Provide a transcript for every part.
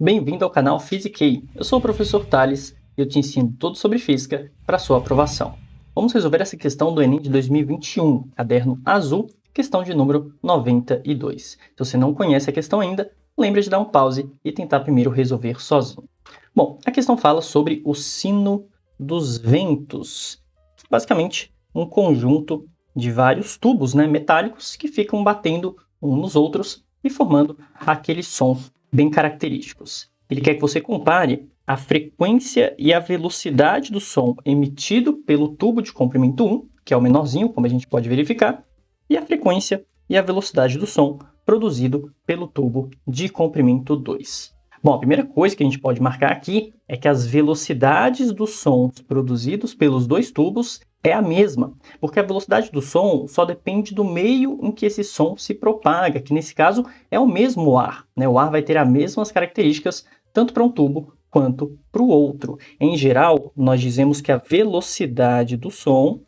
Bem-vindo ao canal Physiquei. Eu sou o professor Thales e eu te ensino tudo sobre física para sua aprovação. Vamos resolver essa questão do Enem de 2021, caderno azul, questão de número 92. Se você não conhece a questão ainda, lembre de dar um pause e tentar primeiro resolver sozinho. Bom, a questão fala sobre o sino dos ventos. Basicamente, um conjunto de vários tubos metálicos que ficam batendo uns nos outros e formando aqueles sons bem característicos. Ele quer que você compare a frequência e a velocidade do som emitido pelo tubo de comprimento 1, que é o menorzinho, como a gente pode verificar, e a frequência e a velocidade do som produzido pelo tubo de comprimento 2. Bom, a primeira coisa que a gente pode marcar aqui é que as velocidades dos sons produzidos pelos dois tubos é a mesma, porque a velocidade do som só depende do meio em que esse som se propaga, que nesse caso é o mesmo ar. O ar vai ter as mesmas características tanto para um tubo quanto para o outro. Em geral, nós dizemos que a velocidade do som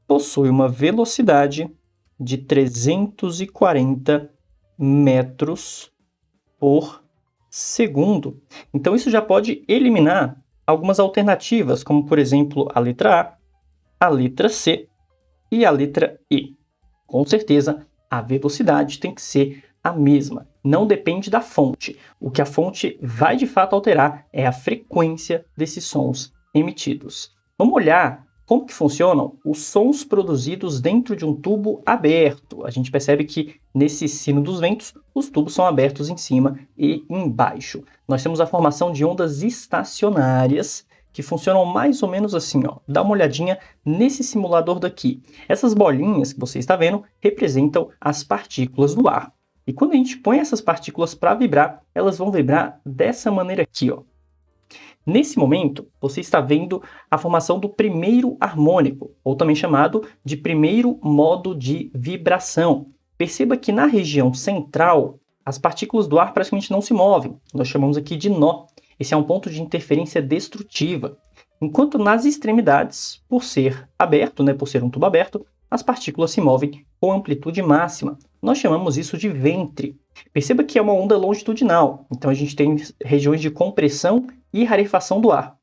possui uma velocidade de 340 metros por segundo. Então isso já pode eliminar algumas alternativas, como por exemplo a letra A letra C e a letra E. Com certeza, a velocidade tem que ser a mesma. Não depende da fonte. O que a fonte vai de fato alterar é a frequência desses sons emitidos. Vamos olhar como que funcionam os sons produzidos dentro de um tubo aberto. A gente percebe que nesse sino dos ventos, os tubos são abertos em cima e embaixo. Nós temos a formação de ondas estacionárias que funcionam mais ou menos assim, ó. Dá uma olhadinha nesse simulador daqui. Essas bolinhas que você está vendo representam as partículas do ar. E quando a gente põe essas partículas para vibrar, elas vão vibrar dessa maneira aqui, ó. Nesse momento, você está vendo a formação do primeiro harmônico, ou também chamado de primeiro modo de vibração. Perceba que na região central, as partículas do ar praticamente não se movem. Nós chamamos aqui de nó. Esse é um ponto de interferência destrutiva. Enquanto nas extremidades, por ser aberto, por ser um tubo aberto, as partículas se movem com amplitude máxima. Nós chamamos isso de ventre. Perceba que é uma onda longitudinal, então a gente tem regiões de compressão e rarefação do ar.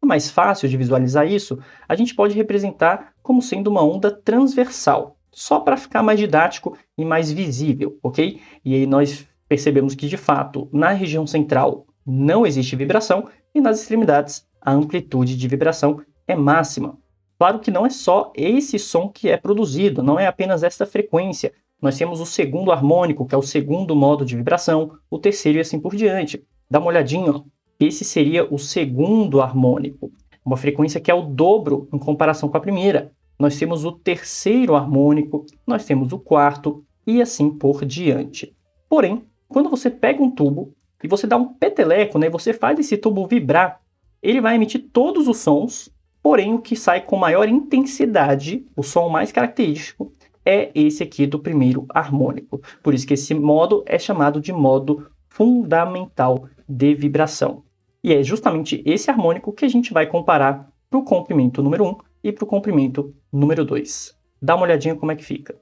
É mais fácil de visualizar isso, a gente pode representar como sendo uma onda transversal, só para ficar mais didático e mais visível, ok? E aí nós percebemos que, de fato, na região central não existe vibração e nas extremidades a amplitude de vibração é máxima. Claro que não é só esse som que é produzido, não é apenas esta frequência. Nós temos o segundo harmônico, que é o segundo modo de vibração, o terceiro e assim por diante. Dá uma olhadinha, ó. Esse seria o segundo harmônico, uma frequência que é o dobro em comparação com a primeira. Nós temos o terceiro harmônico, nós temos o quarto e assim por diante. Porém, quando você pega um tubo e você dá um peteleco, e você faz esse tubo vibrar, ele vai emitir todos os sons, porém o que sai com maior intensidade, o som mais característico, é esse aqui do primeiro harmônico. Por isso que esse modo é chamado de modo fundamental de vibração. E é justamente esse harmônico que a gente vai comparar para o comprimento número 1 e para o comprimento número 2. Dá uma olhadinha como é que fica.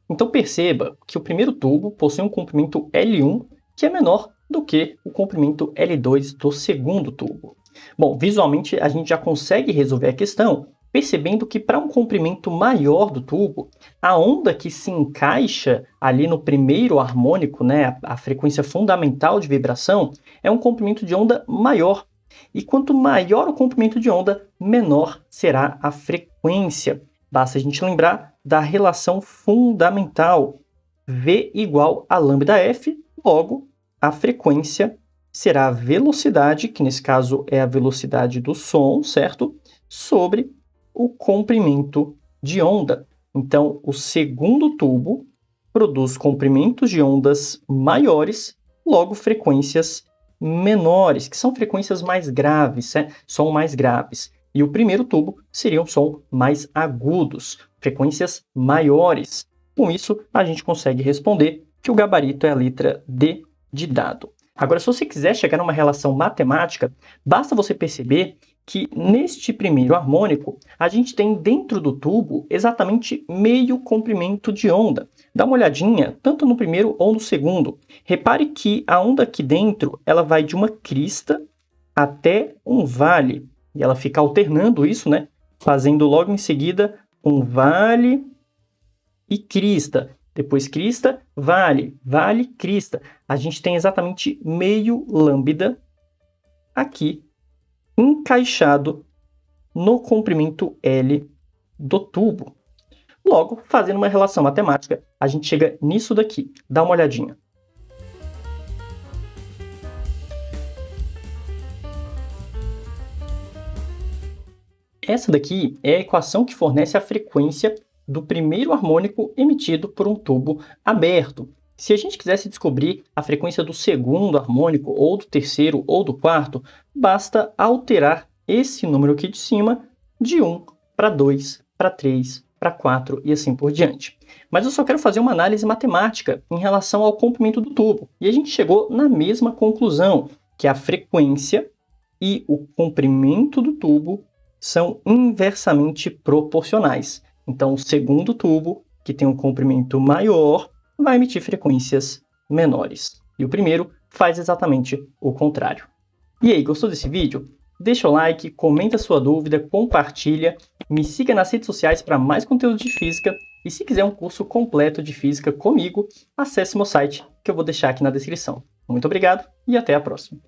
Então perceba que o primeiro tubo possui um comprimento L1 que é menor do que o comprimento L2 do segundo tubo. Bom, visualmente a gente já consegue resolver a questão percebendo que para um comprimento maior do tubo, a onda que se encaixa ali no primeiro harmônico, a frequência fundamental de vibração, é um comprimento de onda maior. E quanto maior o comprimento de onda, menor será a frequência. Basta a gente lembrar da relação fundamental, V igual a lambda_f, logo a frequência será a velocidade, que nesse caso é a velocidade do som, certo? Sobre o comprimento de onda. Então, o segundo tubo produz comprimentos de ondas maiores, logo frequências menores, que são frequências mais graves, som mais graves. E o primeiro tubo seriam som mais agudos, frequências maiores. Com isso, a gente consegue responder que o gabarito é a letra D de dado. Agora, se você quiser chegar numa relação matemática, basta você perceber que neste primeiro harmônico, a gente tem dentro do tubo exatamente meio comprimento de onda. Dá uma olhadinha, tanto no primeiro ou no segundo. Repare que a onda aqui dentro, ela vai de uma crista até um vale. E ela fica alternando isso, né? Fazendo logo em seguida um vale e crista. Depois crista, vale, vale, crista. A gente tem exatamente meio lambda aqui encaixado no comprimento L do tubo. Logo, fazendo uma relação matemática, a gente chega nisso daqui. Dá uma olhadinha. Essa daqui é a equação que fornece a frequência do primeiro harmônico emitido por um tubo aberto. Se a gente quisesse descobrir a frequência do segundo harmônico, ou do terceiro, ou do quarto, basta alterar esse número aqui de cima de 1 para 2, para 3, para 4 e assim por diante. Mas eu só quero fazer uma análise matemática em relação ao comprimento do tubo. E a gente chegou na mesma conclusão, que a frequência e o comprimento do tubo são inversamente proporcionais. Então, o segundo tubo, que tem um comprimento maior, vai emitir frequências menores. E o primeiro faz exatamente o contrário. E aí, gostou desse vídeo? Deixa o like, comenta sua dúvida, compartilha, me siga nas redes sociais para mais conteúdo de física e se quiser um curso completo de física comigo, acesse meu site que eu vou deixar aqui na descrição. Muito obrigado e até a próxima!